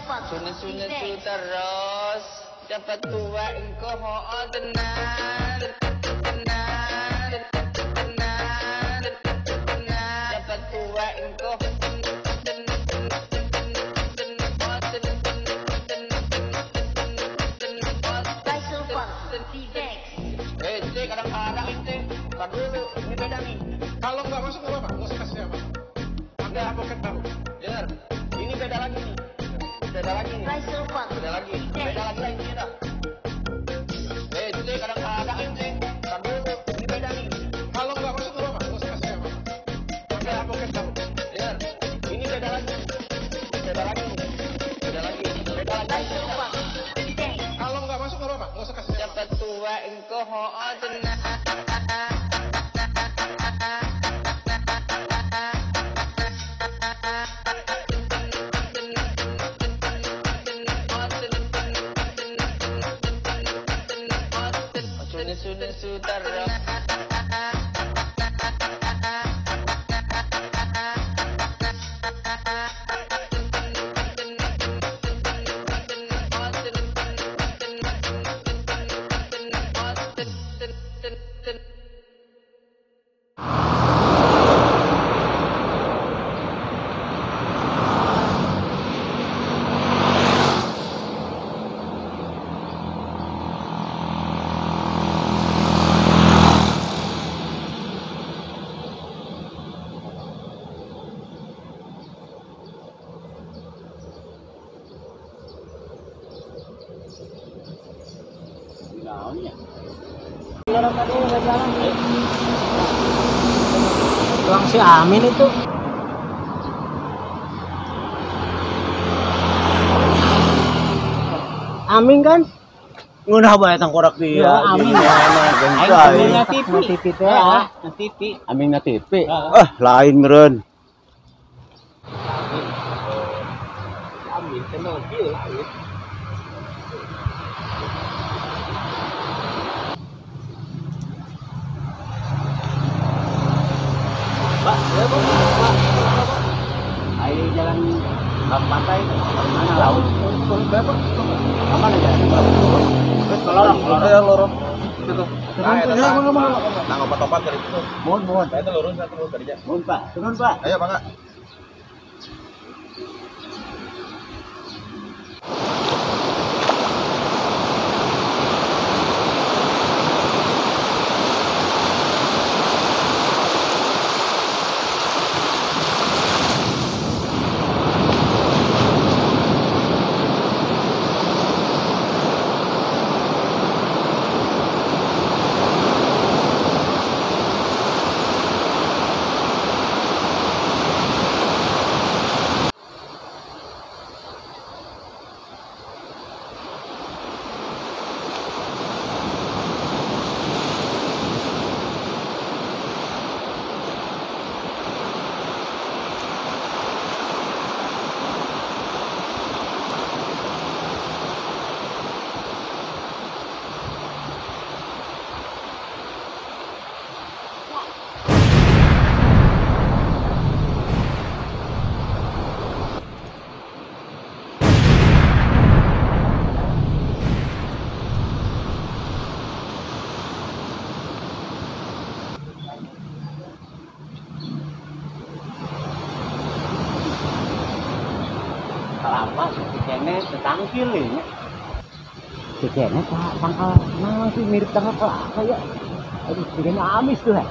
Sunat-sunat tu terus dapat tua engkau ho tenang. Dapat tua engkau kadang-kadang itu tar dulu, ini beda nih. Kalau nggak masuk nggak apa-apa, nggak usah kasih apa. Anda advokat tahu. Dengar, ini beda lagi nih. Beda lagi nih. Beda lagi. Beda lagi lah ini dah. Itu kadang-kadang itu tar dulu, ini beda nih. Kalau nggak masuk nggak apa-apa, nggak usah kasih apa. Anda advokat tahu. Dengar, ini beda lagi. Beda lagi nih. Beda lagi. Beda lagi. Kalau nggak masuk nggak apa-apa, nggak usah kasih apa. Dapat tua engkau ho tenang. Sudah sutara. Tuang si Amin itu. Amin kan? Ngunah bae tangkorak dia. Ya, Amin. Aminnya TV teh ah. TV. Aminnya TV. Lain meureun. Amin teh mobil. Pak, ya Pak. Ayo jalan ke pantai, mana laut? Mana jalan? Lorong. Itu. Nah, opat-opat dari itu. Mohon. Saya itu lurus satu lurus tadinya. Mohon Pak, turun Pak. Ayo, Bangga. Kelapa, kene tetangkil ini. Kene Pak, tangkal nah sih mirip tangkal kelapa ya. Aduh, kene amis tuh ya.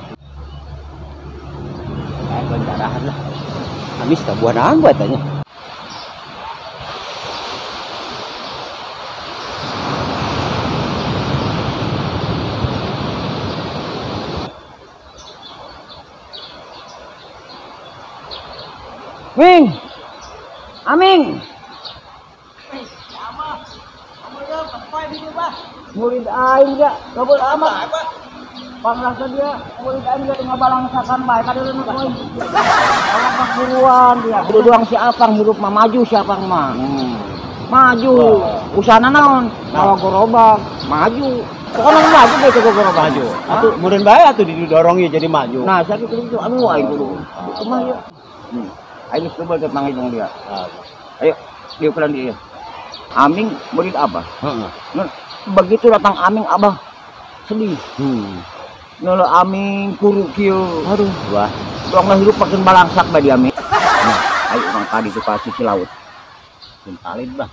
Kayak bencarahan lah. Amis tak buah nang buat tanya. Ming, Aming. Murid aing enggak, kabul amat. Pangrasa dia murid aing enggak ngabalangsakan bae kadeureuh poe. Kalau perguruan dia, kudu doang si Apang hirup mah maju si Apang mah. Maju. Usahana naon? Mawa gerobak, maju. Pokoknya maju deh ke gerobak maju. Atuh mureun bae atuh didorong ya jadi maju. Nah, saya kudu aduh aing kudu. Kumaha ya? Ayo coba ket manggil dia. Ayo. dia bilang dia. Aming murid Abah. Heeh. Nah, begitu datang Aming Abah sedih. Nolo Aming kuru kieu. Aduh, wah. Doang hidup makin balangsak bah dia Aming. Nah, ayo orang tadi tuh kasih si laut. Bentalin bah.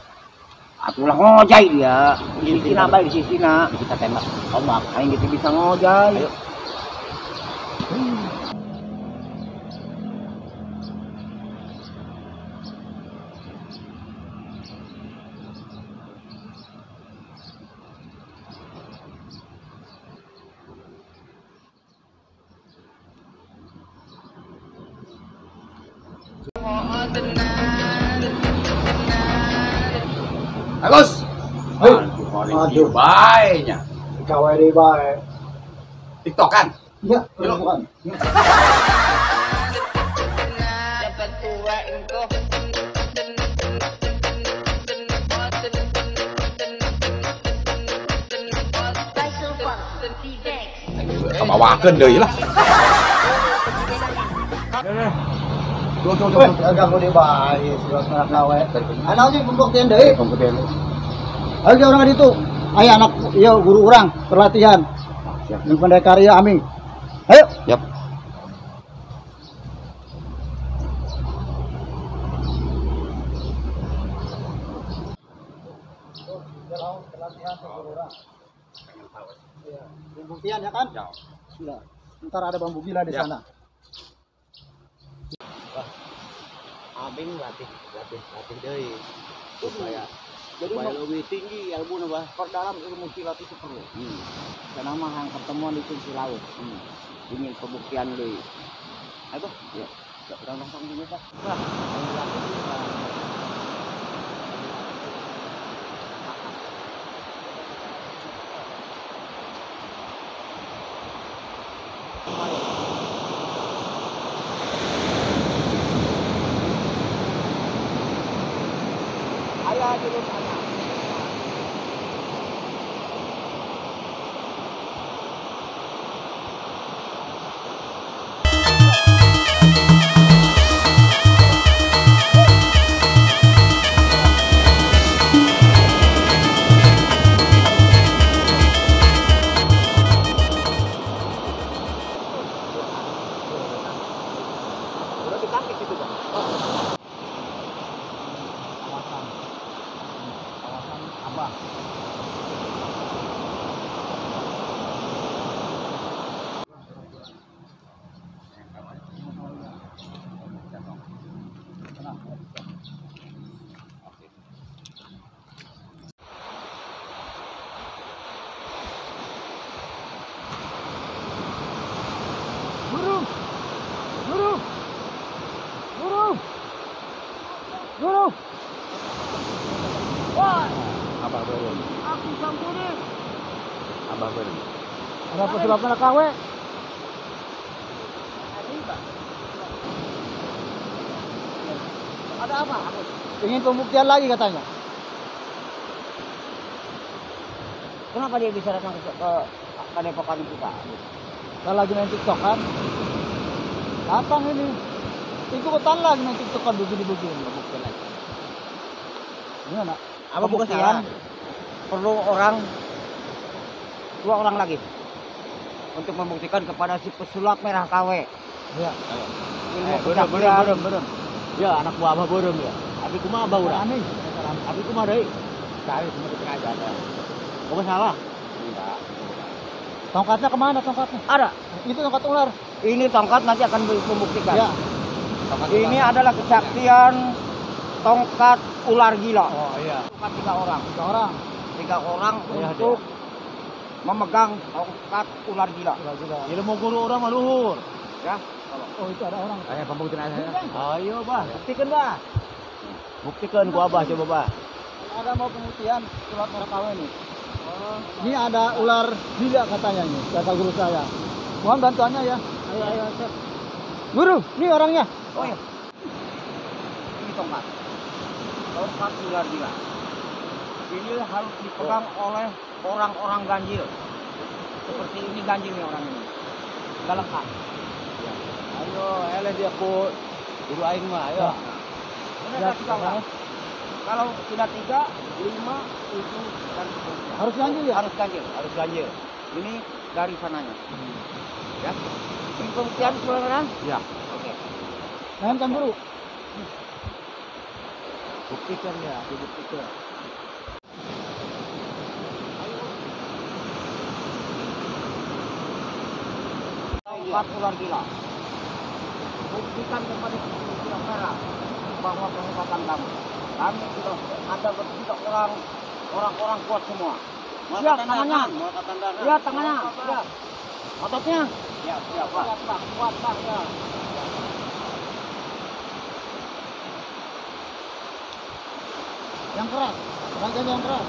Atulah ngojay dia. Di sini apa di sini kita tembak ombak. Aing gitu bisa ngojay. Ayo. Agus. Aduh, baiknya. Kawai di bae. TikTok kan? Iya, bukan. Dapat tua engkau. Kebawakan deh lah. Tuh. Ganggu di bae, surat merah kawai. Anak ini pembuktian deui. Kompeten. Ayo orang itu. Ayo anak, iya guru orang perlatihan. Yang pendekar ya Aming. Ayo. Yap. Pembuktian ya kan? Ya. Sudah. Ntar ada bambu gila di sana. Abing latih deui. Supaya lebih tinggi ilmu nambah. Perdalam ilmu silat itu perlu. Karena mah yang pertemuan itu si laut. Ingin pembuktian deui. Ayo, ya. Langsung ini Pak. Ayo dulu sana. Udah dikasih situ, Bang. Kawasan Abah. Guru. Wah, Abah beureum. aku sampurin. Abah beureum. Ada pesulap merah kawe. Ada apa? Ingin pembuktian lagi katanya. Kenapa dia bisa datang ke padepokan kita? Kalau lagi main TikTok kan. Datang ini. Ikutan lagi main TikTok kan begini-begini. Pembuktian lagi. Gimana? Apa bukan salah? Perlu dua orang lagi untuk membuktikan kepada si pesulap merah KW. Iya. Ilmu Beureum. kesaktian. Ya, anak buah Abah beureum ya. Abi kumaha Abah urang? Aneh. Abi kumaha deui? Cari cuma disengaja ada. Bukan salah. Enggak. Tongkatnya kemana tongkatnya? Ada. Itu tongkat ular. Ini tongkat nanti akan membuktikan. Ya. Ini adalah kesaktian tongkat ular gila. Oh iya. Tongkat 3 orang. 3 orang. 3 orang Iya, untuk memegang tongkat ular gila. Ular juga. Ilmu guru orang mah luhur. Ya. Oh itu ada orang. Aya pembuktian aya. Ayo, Bah. Buktikan, Bah. Buktikan ku Abah coba, Bah. Ada mau pembuktian surat merah KW nih. Ini ada ular gila katanya nih, kata guru saya. Mohon bantuannya ya. Ayo, Sep. Guru, ini orangnya. Oh ya. Ini tongkat. Tongkat ular gila. Ini harus dipegang oleh orang-orang ganjil. Seperti ini ganjil nih orang ini. Gak lengkap. Ayo, ele dia ku guru aing mah, ayo. Benar kasih kau lah. Kalau sudah 3, 5, 7 dan seterusnya. Harus ganjil ya? Harus ganjil. Ini dari sananya. Ya. Ini pembuktian saudara? Ya. Oke. Mainkan dulu. Buktikan ya, dibuktikan. Empat ular gila. Buktikan kepada saudara bahwa penghebatan kami sudah ada bertiga orang kuat semua. Lihat tangannya. Lihat tangannya. Lihat. Ototnya. Ya, Pak. Kuat, Pak. Ya. Yang keras. Rangkanya yang keras.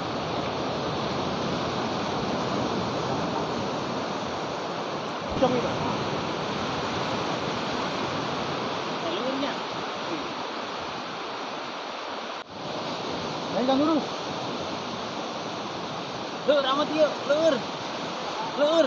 Cong itu. Telurnya. Mainkan dulu. Leur amat dia, leur. Leur.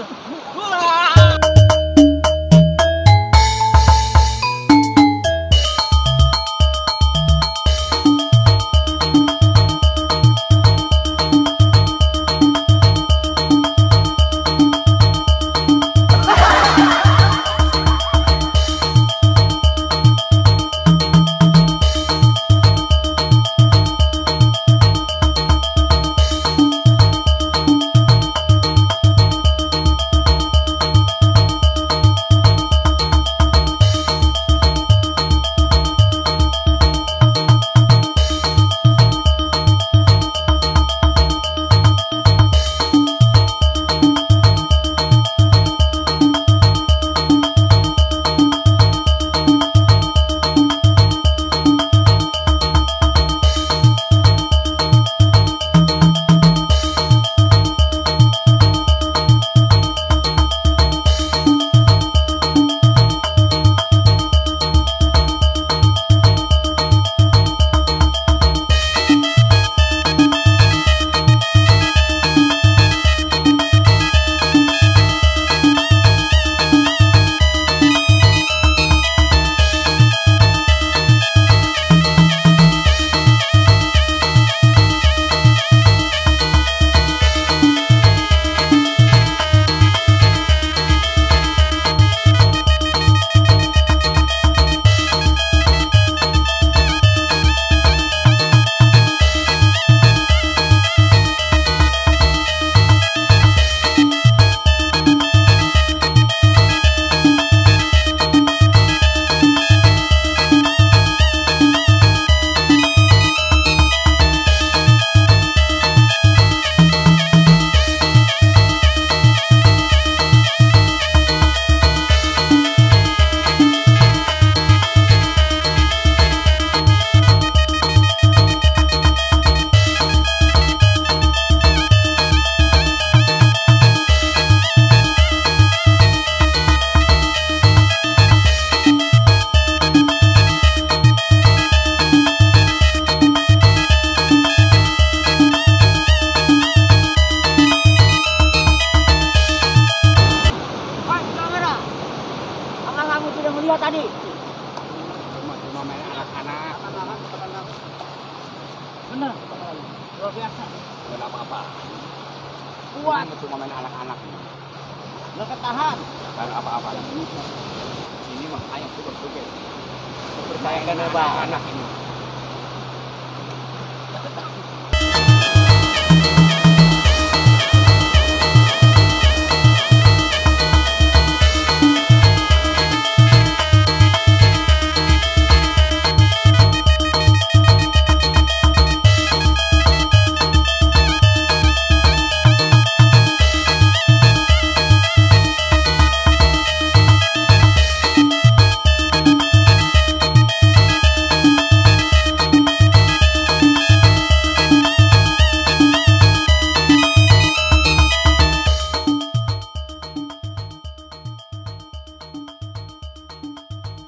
tadi? Cuma main anak-anak. Bener. Luar biasa. Gak ada apa-apa. Kuat. Cuma main anak-anak. Lo ketahan. Gak ada apa-apa. Ini mah ayam super-super. Percayakan Main anak-anak ini.